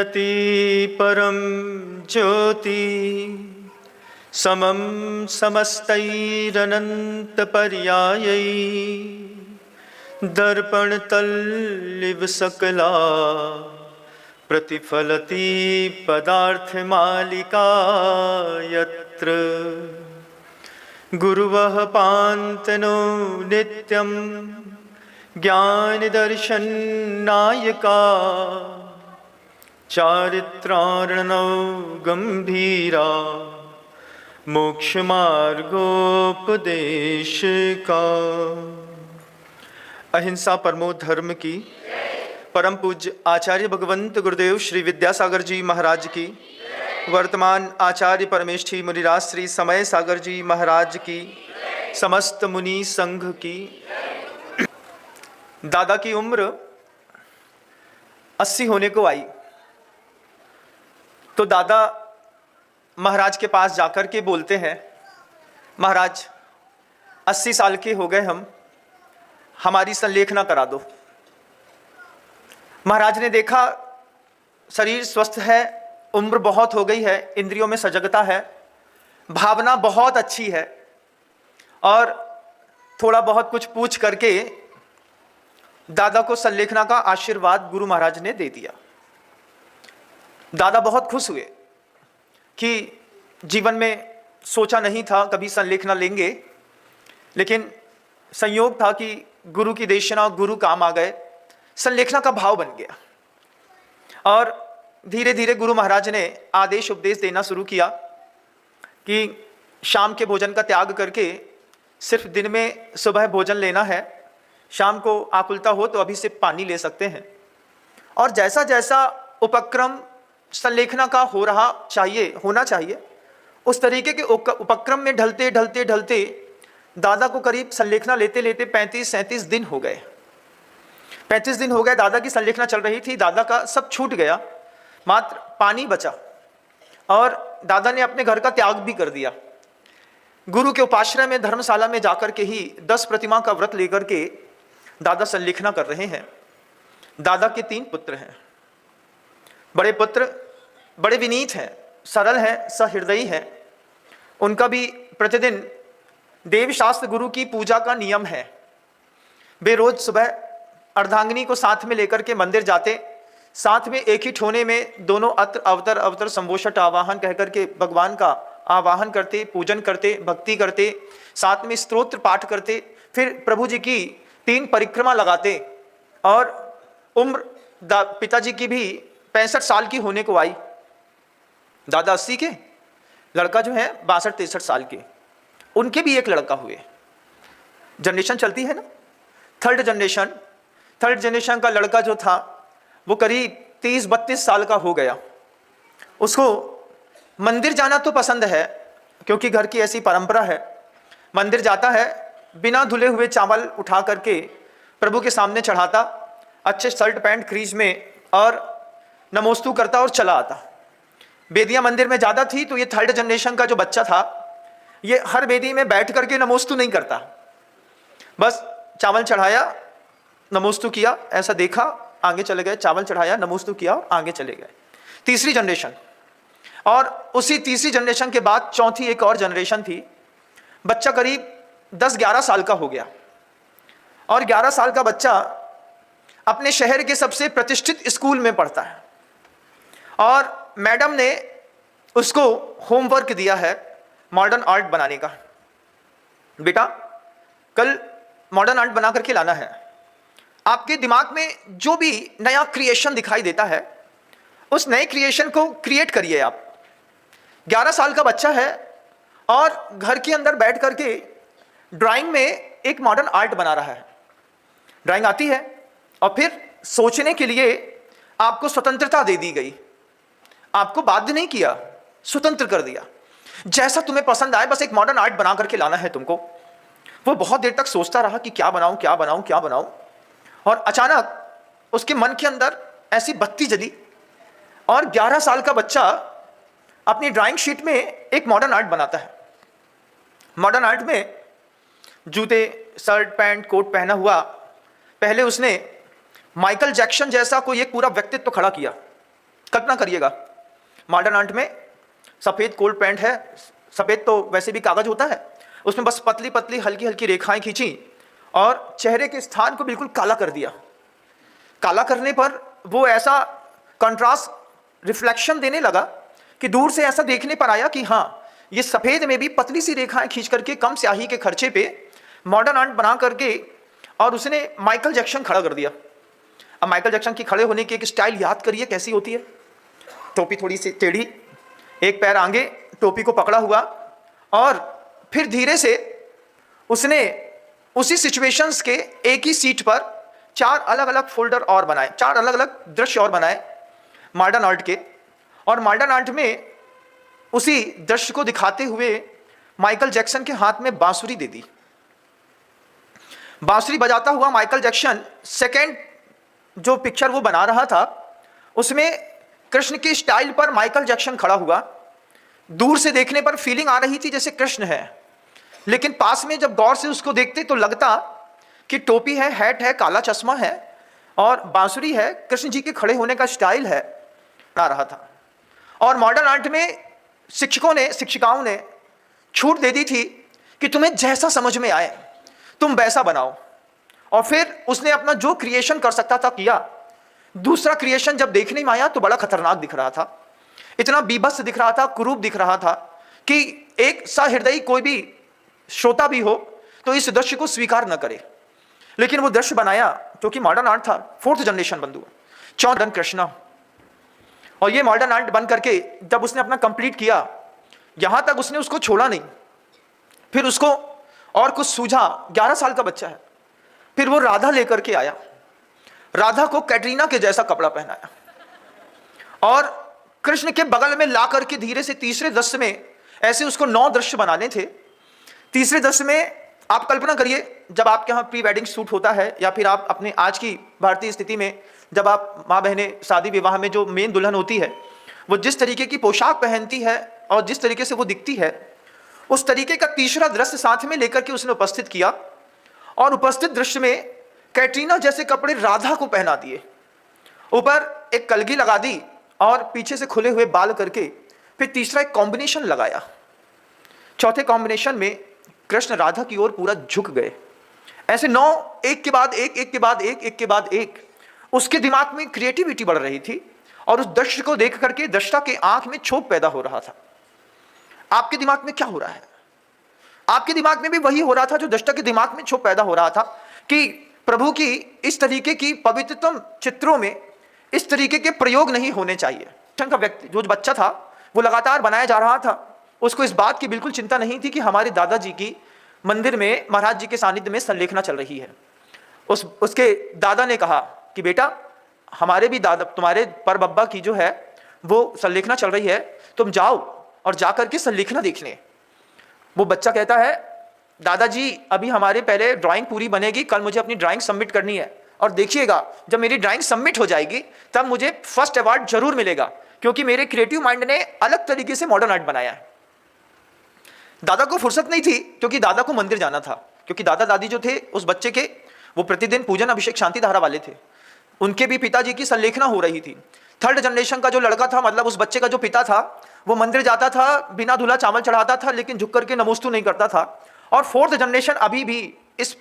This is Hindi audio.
परम ज्योति समम समस्तैरनंत पर्यायै दर्पण तल्लिव सकला प्रतिफलति पदार्थ मालिका यत्र गुरुवः पान्तनो नित्यं ज्ञान दर्शन नायका चारित्रार्णव गंभीरा मोक्ष मार्गोपदेश का। अहिंसा परमो धर्म की परम पूज्य आचार्य भगवंत गुरुदेव श्री विद्यासागर जी महाराज की, वर्तमान आचार्य परमेष्ठी मुनिराज श्री समय सागर जी महाराज की, समस्त मुनि संघ की। दादा की उम्र 80 होने को आई तो दादा महाराज के पास जाकर के बोलते हैं, महाराज 80 साल के हो गए हम, हमारी संलेखना करा दो। महाराज ने देखा शरीर स्वस्थ है, उम्र बहुत हो गई है, इंद्रियों में सजगता है, भावना बहुत अच्छी है और थोड़ा बहुत कुछ पूछ करके दादा को संलेखना का आशीर्वाद गुरु महाराज ने दे दिया। दादा बहुत खुश हुए कि जीवन में सोचा नहीं था कभी संलेखना लेंगे, लेकिन संयोग था कि गुरु की देशना, गुरु काम आ गए, संलेखना का भाव बन गया और धीरे धीरे गुरु महाराज ने आदेश उपदेश देना शुरू किया कि शाम के भोजन का त्याग करके सिर्फ दिन में सुबह भोजन लेना है, शाम को आकुलता हो तो अभी से पानी ले सकते हैं। और जैसा जैसा उपक्रम संलेखना का होना चाहिए उस तरीके के उपक्रम में ढलते ढलते ढलते दादा को करीब संलेखना लेते लेते 35-37 दिन हो गए। 35 दिन हो गए, दादा की संलेखना चल रही थी, दादा का सब छूट गया, मात्र पानी बचा और दादा ने अपने घर का त्याग भी कर दिया। गुरु के उपाश्रय में धर्मशाला में जाकर के ही 10 प्रतिमा का व्रत लेकर के दादा संलेखना कर रहे हैं। दादा के 3 पुत्र हैं। बड़े पुत्र बड़े विनीत हैं, सरल हैं, सहृदयी हैं। उनका भी प्रतिदिन देव शास्त्र गुरु की पूजा का नियम है। वे रोज सुबह अर्धांगिनी को साथ में लेकर के मंदिर जाते, साथ में एक ही ठोने में दोनों अत्र अवतर अवतर संभोषट आवाहन कहकर के भगवान का आवाहन करते, पूजन करते, भक्ति करते, साथ में स्तोत्र पाठ करते, फिर प्रभु जी की 3 परिक्रमा लगाते। और उम्र पिताजी की भी 65 साल की होने को आई, दादा 80 के, लड़का जो है 62-63 साल के। उनके भी एक लड़का हुए। जनरेशन चलती है ना, थर्ड जनरेशन का लड़का जो था वो करीब 30-32 साल का हो गया। उसको मंदिर जाना तो पसंद है क्योंकि घर की ऐसी परंपरा है। मंदिर जाता है, बिना धुले हुए चावल उठा करके प्रभु के सामने चढ़ाता, अच्छे शर्ट पैंट क्रीज में, और नमोस्तु करता और चला आता। बेदियां मंदिर में ज़्यादा थी तो ये थर्ड जनरेशन का जो बच्चा था ये हर बेदी में बैठ करके नमोस्तु नहीं करता, बस चावल चढ़ाया, नमोस्तु किया, ऐसा देखा, आगे चले गए, चावल चढ़ाया, नमोस्तु किया और आगे चले गए। तीसरी जनरेशन, और उसी तीसरी जनरेशन के बाद चौथी एक और जनरेशन थी। बच्चा करीब 10-11 साल का हो गया और 11 साल का बच्चा अपने शहर के सबसे प्रतिष्ठित स्कूल में पढ़ता है और मैडम ने उसको होमवर्क दिया है मॉडर्न आर्ट बनाने का। बेटा कल मॉडर्न आर्ट बना करके लाना है। आपके दिमाग में जो भी नया क्रिएशन दिखाई देता है उस नए क्रिएशन को क्रिएट करिए आप। 11 साल का बच्चा है और घर के अंदर बैठ करके ड्राइंग में एक मॉडर्न आर्ट बना रहा है। ड्राइंग आती है और फिर सोचने के लिए आपको स्वतंत्रता दे दी गई, आपको बाध्य नहीं किया, स्वतंत्र कर दिया। जैसा तुम्हें पसंद आए बस एक मॉडर्न आर्ट बना करके लाना है तुमको। वो बहुत देर तक सोचता रहा कि क्या बनाऊं क्या बनाऊं क्या बनाऊं, और अचानक उसके मन के अंदर ऐसी बत्ती जली और 11 साल का बच्चा अपनी ड्राइंग शीट में एक मॉडर्न आर्ट बनाता है। मॉडर्न आर्ट में जूते, शर्ट, पैंट, कोट पहना हुआ, पहले उसने माइकल जैक्सन जैसा कोई एक पूरा व्यक्तित्व खड़ा किया कल्पना करिएगा, मॉडर्न आर्ट में सफ़ेद कोट पैंट है, सफ़ेद तो वैसे भी कागज़ होता है, उसमें बस पतली पतली हल्की हल्की रेखाएं खींची और चेहरे के स्थान को बिल्कुल काला कर दिया। काला करने पर वो ऐसा कंट्रास्ट रिफ्लेक्शन देने लगा कि दूर से ऐसा देखने पर आया कि हाँ, ये सफ़ेद में भी पतली सी रेखाएं खींच करके कम स्याही के खर्चे पे मॉडर्न आर्ट बना करके और उसने माइकल जैक्सन खड़ा कर दिया। अब माइकल जैक्सन की खड़े होने की एक स्टाइल याद करिए कैसी होती है। टोपी थोड़ी सी टेढ़ी, एक पैर आगे टोपी को पकड़ा हुआ, और फिर धीरे से उसने उसी सिचुएशंस के एक ही सीट पर 4 अलग अलग फोल्डर और बनाए, 4 अलग अलग दृश्य और बनाए मॉडर्न आर्ट के। और मॉडर्न आर्ट में उसी दृश्य को दिखाते हुए माइकल जैक्सन के हाथ में बांसुरी दे दी। बांसुरी बजाता हुआ माइकल जैक्सन सेकेंड जो पिक्चर वो बना रहा था उसमें कृष्ण की स्टाइल पर माइकल जैक्सन खड़ा हुआ। दूर से देखने पर फीलिंग आ रही थी जैसे कृष्ण है, लेकिन पास में जब गौर से उसको देखते तो लगता कि टोपी है, हैट है, काला चश्मा है और बांसुरी है, कृष्ण जी के खड़े होने का स्टाइल है, आ रहा था। और मॉडर्न आर्ट में शिक्षिकाओं ने छूट दे दी थी कि तुम्हें जैसा समझ में आए तुम वैसा बनाओ। और फिर उसने अपना जो क्रिएशन कर सकता था किया। दूसरा क्रिएशन जब देखने में आया तो बड़ा खतरनाक दिख रहा था, इतना बीभत्स दिख रहा था, कुरूप दिख रहा था कि एक सहृदयी कोई भी श्रोता भी हो तो इस दृश्य को स्वीकार न करे। लेकिन वो दृश्य बनाया क्योंकि मॉडर्न आर्ट था, 4th जनरेशन बंधु, 14 कृष्णा। और ये मॉडर्न आर्ट बन करके जब उसने अपना कंप्लीट किया, यहां तक उसने उसको छोड़ा नहीं। फिर उसको और कुछ सूझा, 11 साल का बच्चा है, फिर वो राधा लेकर के आया, राधा को कैटरीना के जैसा कपड़ा पहनाया और कृष्ण के बगल में ला करके धीरे से तीसरे दृश्य में, ऐसे उसको 9 दृश्य बनाने थे। तीसरे दृश्य में आप कल्पना करिए, जब आपके यहाँ प्री वेडिंग शूट होता है या फिर आप अपने आज की भारतीय स्थिति में जब आप माँ बहनें शादी विवाह में जो मेन दुल्हन होती है वो जिस तरीके की पोशाक पहनती है और जिस तरीके से वो दिखती है, उस तरीके का तीसरा दृश्य साथ में लेकर के उसने उपस्थित किया। और उपस्थित दृश्य में कैटरीना जैसे कपड़े राधा को पहना दिए, ऊपर एक कलगी लगा दी और पीछे से खुले हुए बाल करके फिर तीसरा एक कॉम्बिनेशन लगाया। चौथे कॉम्बिनेशन में कृष्ण राधा की ओर पूरा झुक गए। ऐसे 9 एक के बाद एक, एक के बाद एक, एक के बाद एक। उसके दिमाग में क्रिएटिविटी बढ़ रही थी और उस दृश्य को देख करके दृष्टा के आंख में क्षोभ पैदा हो रहा था। आपके दिमाग में क्या हो रहा है? आपके दिमाग में भी वही हो रहा था जो दृष्टा के दिमाग में क्षोभ पैदा हो रहा था कि प्रभु की इस तरीके की पवित्रतम चित्रों में इस तरीके के प्रयोग नहीं होने चाहिए। का व्यक्ति जो बच्चा था वो लगातार बनाया जा रहा था, उसको इस बात की बिल्कुल चिंता नहीं थी कि हमारे दादाजी की मंदिर में महाराज जी के सानिध्य में संलेखना चल रही है। उसके दादा ने कहा कि बेटा, हमारे भी दादा, तुम्हारे पर बब्बा की जो है वो संलेखना चल रही है, तुम जाओ और जाकर के संलेखना देख लें। वो बच्चा कहता है, दादाजी अभी हमारे पहले ड्राइंग पूरी बनेगी, कल मुझे अपनी ड्राइंग सबमिट करनी है और देखिएगा जब मेरी ड्राइंग सबमिट हो जाएगी तब मुझे फर्स्ट अवार्ड जरूर मिलेगा, क्योंकि मेरे क्रिएटिव माइंड ने अलग तरीके से मॉडर्न आर्ट बनाया है। दादा को फुर्सत नहीं थी क्योंकि दादा को मंदिर जाना था, क्योंकि दादा दादी जो थे उस बच्चे के वो प्रतिदिन पूजन अभिषेक शांति धारा वाले थे। उनके भी पिताजी की संलेखना हो रही थी। 3rd जनरेशन का जो लड़का था, मतलब उस बच्चे का जो पिता था, वो मंदिर जाता था, बिना धुला चावल चढ़ाता था, लेकिन झुक करके नमोस्तु नहीं करता था। और 4th जनरेशन अभी भी इस